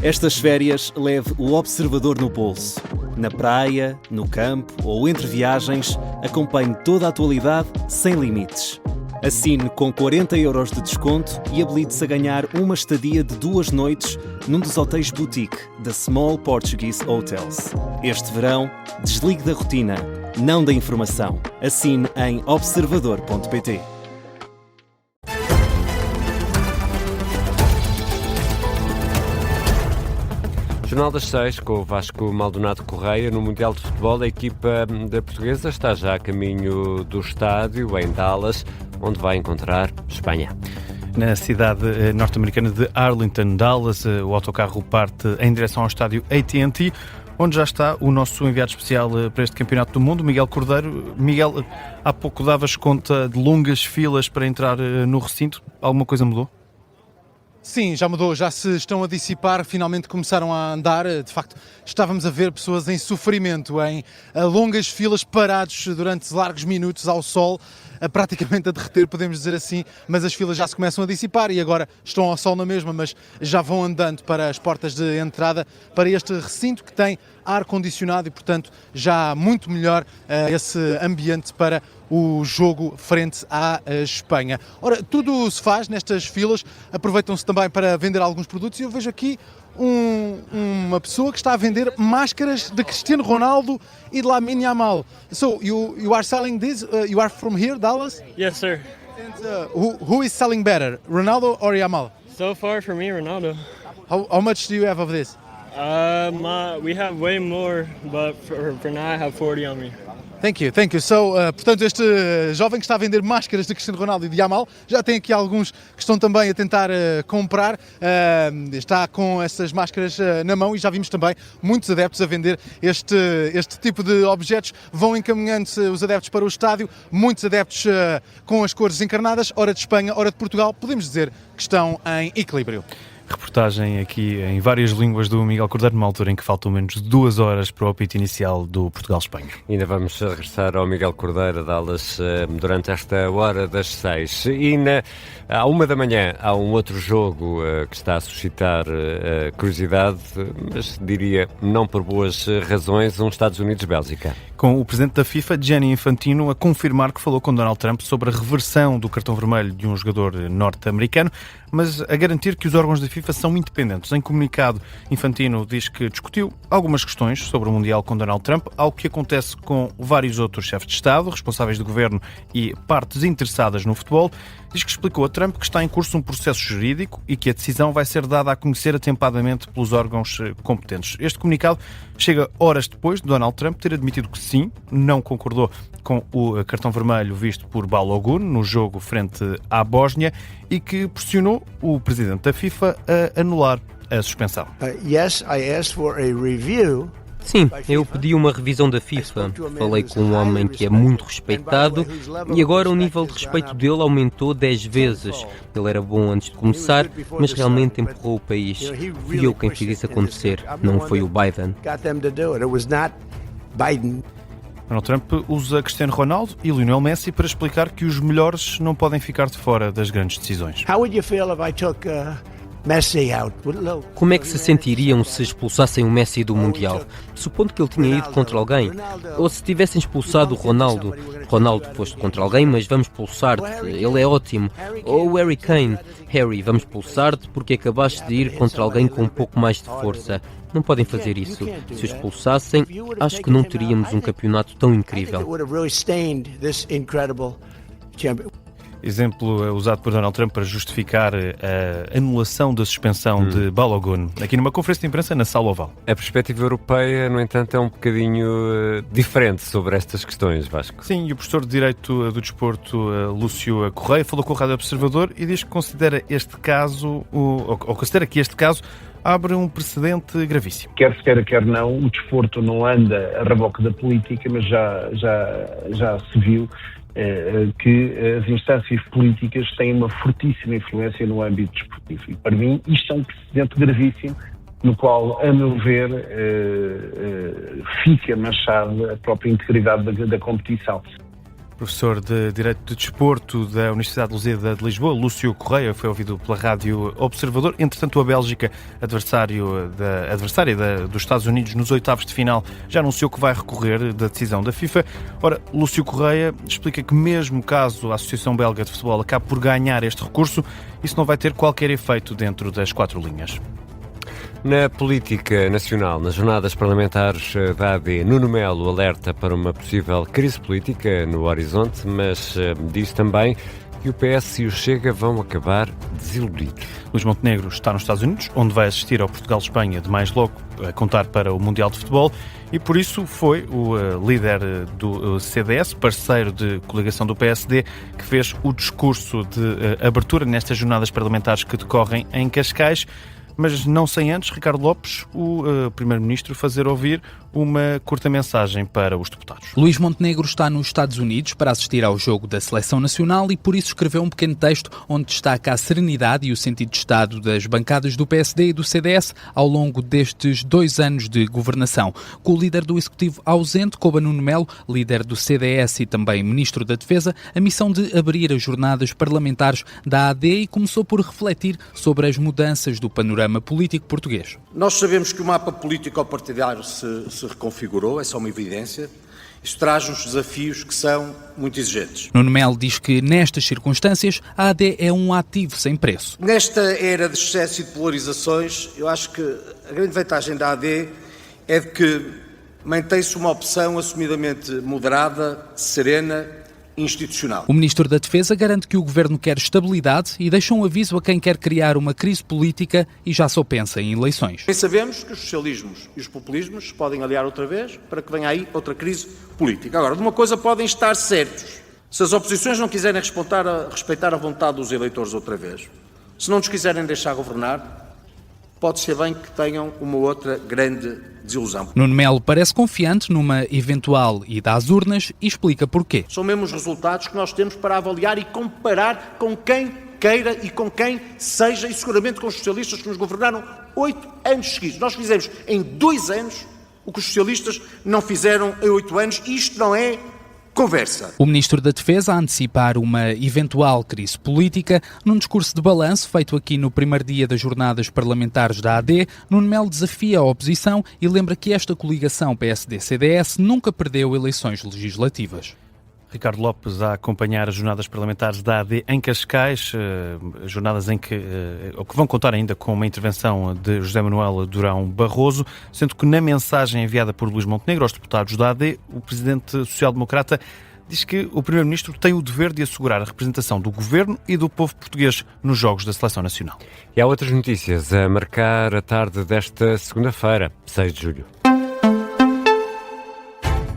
Estas férias leve o observador no bolso. Na praia, no campo ou entre viagens, acompanhe toda a atualidade sem limites. Assine com 40€ de desconto e habilite-se a ganhar uma estadia de 2 noites num dos hotéis boutique da Small Portuguese Hotels. Este verão, desligue da rotina, não da informação. Assine em observador.pt. Jornal das 6, com o Vasco Maldonado Correia. No Mundial de Futebol, a equipa da portuguesa está já a caminho do estádio, em Dallas, onde vai encontrar Espanha. Na cidade norte-americana de Arlington, Dallas, o autocarro parte em direção ao estádio AT&T, onde já está o nosso enviado especial para este Campeonato do Mundo, Miguel Cordeiro. Miguel, há pouco davas conta de longas filas para entrar no recinto. Alguma coisa mudou? Sim, já mudou, já se estão a dissipar, finalmente começaram a andar. De facto, estávamos a ver pessoas em sofrimento, em longas filas, parados durante largos minutos ao sol, praticamente a derreter, podemos dizer assim, mas as filas já se começam a dissipar e agora estão ao sol na mesma, mas já vão andando para as portas de entrada para este recinto que tem ar-condicionado e, portanto, já muito melhor esse ambiente para o jogo frente à Espanha. Ora, tudo se faz nestas filas, aproveitam-se também para vender alguns produtos e eu vejo aqui uma pessoa que está a vender máscaras de Cristiano Ronaldo e de Lamine Yamal. So, you are selling this? You are from here, Dallas? Yes, sir. And who is selling better, Ronaldo or Yamal? So far for me, Ronaldo. How much do you have of this? We have way more, but for now I have 40 on me. Thank you. So, portanto, este jovem que está a vender máscaras de Cristiano Ronaldo e de Yamal, já tem aqui alguns que estão também a tentar comprar, está com essas máscaras na mão e já vimos também muitos adeptos a vender este tipo de objetos. Vão encaminhando-se os adeptos para o estádio, muitos adeptos com as cores encarnadas, ora de Espanha, ora de Portugal, podemos dizer que estão em equilíbrio. Reportagem aqui em várias línguas do Miguel Cordeiro, numa altura em que faltam menos de 2 horas para o apito inicial do Portugal-Espanha. Ainda vamos regressar ao Miguel Cordeiro a Dallas durante esta hora das 6. E à 1 da manhã há um outro jogo que está a suscitar curiosidade, mas diria não por boas razões, Estados Unidos-Bélgica. Com o presidente da FIFA, Gianni Infantino, a confirmar que falou com Donald Trump sobre a reversão do cartão vermelho de um jogador norte-americano, mas a garantir que os órgãos da FIFA são independentes. Em comunicado, Infantino diz que discutiu algumas questões sobre o Mundial com Donald Trump, algo que acontece com vários outros chefes de Estado, responsáveis de governo e partes interessadas no futebol. Diz que explicou a Trump que está em curso um processo jurídico e que a decisão vai ser dada a conhecer atempadamente pelos órgãos competentes. Este comunicado chega horas depois de Donald Trump ter admitido que sim, não concordou com o cartão vermelho visto por Balogun no jogo frente à Bósnia e que pressionou o presidente da FIFA a anular a suspensão. Yes, I asked for a review. Sim, eu pedi uma revisão da FIFA. Falei com um homem que é muito respeitado e agora o nível de respeito dele aumentou 10 vezes. Ele era bom antes de começar, mas realmente empurrou o país. Fui eu quem fez isso acontecer, não foi o Biden. Donald Trump usa Cristiano Ronaldo e Lionel Messi para explicar que os melhores não podem ficar de fora das grandes decisões. Como é que se sentiriam se expulsassem o Messi do Mundial? Supondo que ele tinha ido contra alguém. Ou se tivessem expulsado o Ronaldo. Ronaldo, foste contra alguém, mas vamos expulsar-te. Ele é ótimo. Ou o Harry Kane. Harry, vamos expulsar-te porque acabaste de ir contra alguém com um pouco mais de força. Não podem fazer isso. Se o expulsassem, acho que não teríamos um campeonato tão incrível. Exemplo usado por Donald Trump para justificar a anulação da suspensão de Balogun, aqui numa conferência de imprensa na Sala Oval. A perspectiva europeia, no entanto, é um bocadinho diferente sobre estas questões, Vasco. Sim, e o professor de Direito do Desporto, Lúcio Correia, falou com o Rádio Observador e diz que considera este caso, ou considera que este caso abre um precedente gravíssimo. Quer se queira, quer não, o desporto não anda a reboque da política, mas já se viu que as instâncias políticas têm uma fortíssima influência no âmbito desportivo. E para mim isto é um precedente gravíssimo no qual, a meu ver, fica manchada a própria integridade da competição. O Professor de Direito de Desporto da Universidade de Lusíada de Lisboa, Lúcio Correia, foi ouvido pela Rádio Observador. Entretanto, a Bélgica, adversária dos Estados Unidos nos oitavos de final, já anunciou que vai recorrer da decisão da FIFA. Ora, Lúcio Correia explica que mesmo caso a Associação Belga de Futebol acabe por ganhar este recurso, isso não vai ter qualquer efeito dentro das 4 linhas. Na política nacional, nas jornadas parlamentares da AD, Nuno Melo alerta para uma possível crise política no horizonte, mas diz também que o PS e o Chega vão acabar desiludidos. Luís Montenegro está nos Estados Unidos, onde vai assistir ao Portugal-Espanha de mais logo a contar para o Mundial de Futebol, e por isso foi o líder do CDS, parceiro de coligação do PSD, que fez o discurso de abertura nestas jornadas parlamentares que decorrem em Cascais. Mas não sem antes, Ricardo Lopes, o Primeiro-Ministro, fazer ouvir uma curta mensagem para os deputados. Luís Montenegro está nos Estados Unidos para assistir ao jogo da Seleção Nacional e por isso escreveu um pequeno texto onde destaca a serenidade e o sentido de Estado das bancadas do PSD e do CDS ao longo destes 2 anos de governação. Com o líder do Executivo ausente, coube a Nuno Melo, líder do CDS e também Ministro da Defesa, a missão de abrir as jornadas parlamentares da AD e começou por refletir sobre as mudanças do panorama político português. Nós sabemos que o mapa político-partidário se reconfigurou, essa é uma evidência. Isto traz-nos desafios que são muito exigentes. Nuno Melo diz que, nestas circunstâncias, a AD é um ativo sem preço. Nesta era de excesso e de polarizações, eu acho que a grande vantagem da AD é de que mantém-se uma opção assumidamente moderada, serena, institucional. O Ministro da Defesa garante que o Governo quer estabilidade e deixa um aviso a quem quer criar uma crise política e já só pensa em eleições. Bem sabemos que os socialismos e os populismos se podem aliar outra vez para que venha aí outra crise política. Agora, de uma coisa podem estar certos. Se as oposições não quiserem respeitar a vontade dos eleitores outra vez, se não nos quiserem deixar governar, pode ser bem que tenham uma outra grande desilusão. Nuno Melo parece confiante numa eventual ida às urnas e explica porquê. São mesmo os resultados que nós temos para avaliar e comparar com quem queira e com quem seja, e seguramente com os socialistas que nos governaram 8 anos seguidos. Nós fizemos em 2 anos o que os socialistas não fizeram em 8 anos, e isto não é conversa. O Ministro da Defesa a antecipar uma eventual crise política. Num discurso de balanço feito aqui no primeiro dia das jornadas parlamentares da AD, Nuno Melo desafia a oposição e lembra que esta coligação PSD-CDS nunca perdeu eleições legislativas. Ricardo Lopes a acompanhar as jornadas parlamentares da AD em Cascais, jornadas em que vão contar ainda com uma intervenção de José Manuel Durão Barroso, sendo que na mensagem enviada por Luís Montenegro aos deputados da AD, o presidente social-democrata diz que o Primeiro-Ministro tem o dever de assegurar a representação do Governo e do povo português nos Jogos da Seleção Nacional. E há outras notícias a marcar a tarde desta segunda-feira, 6 de julho.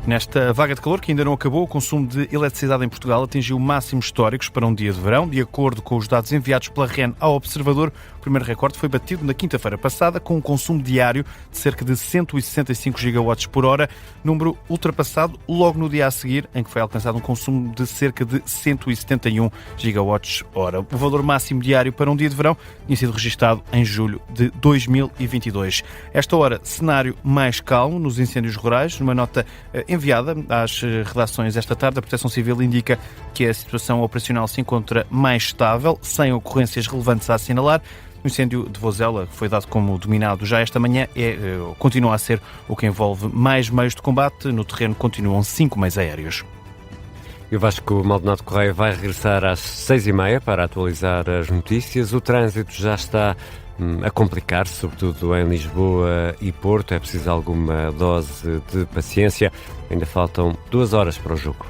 Nesta vaga de calor que ainda não acabou, o consumo de eletricidade em Portugal atingiu máximos históricos para um dia de verão. De acordo com os dados enviados pela REN ao Observador, o primeiro recorde foi batido na quinta-feira passada, com um consumo diário de cerca de 165 gigawatts por hora, número ultrapassado logo no dia a seguir, em que foi alcançado um consumo de cerca de 171 gigawatts hora. O valor máximo diário para um dia de verão tinha sido registado em julho de 2022. Esta hora, cenário mais calmo nos incêndios rurais. Numa nota enviada às redações esta tarde, a Proteção Civil indica que a situação operacional se encontra mais estável, sem ocorrências relevantes a assinalar. O incêndio de Vozela, que foi dado como dominado já esta manhã, continua a ser o que envolve mais meios de combate. No terreno continuam 5 meios aéreos. E o Vasco Maldonado Correia vai regressar às 6h30 para atualizar as notícias. O trânsito já está a complicar, sobretudo em Lisboa e Porto. É preciso alguma dose de paciência. Ainda faltam 2 horas para o jogo.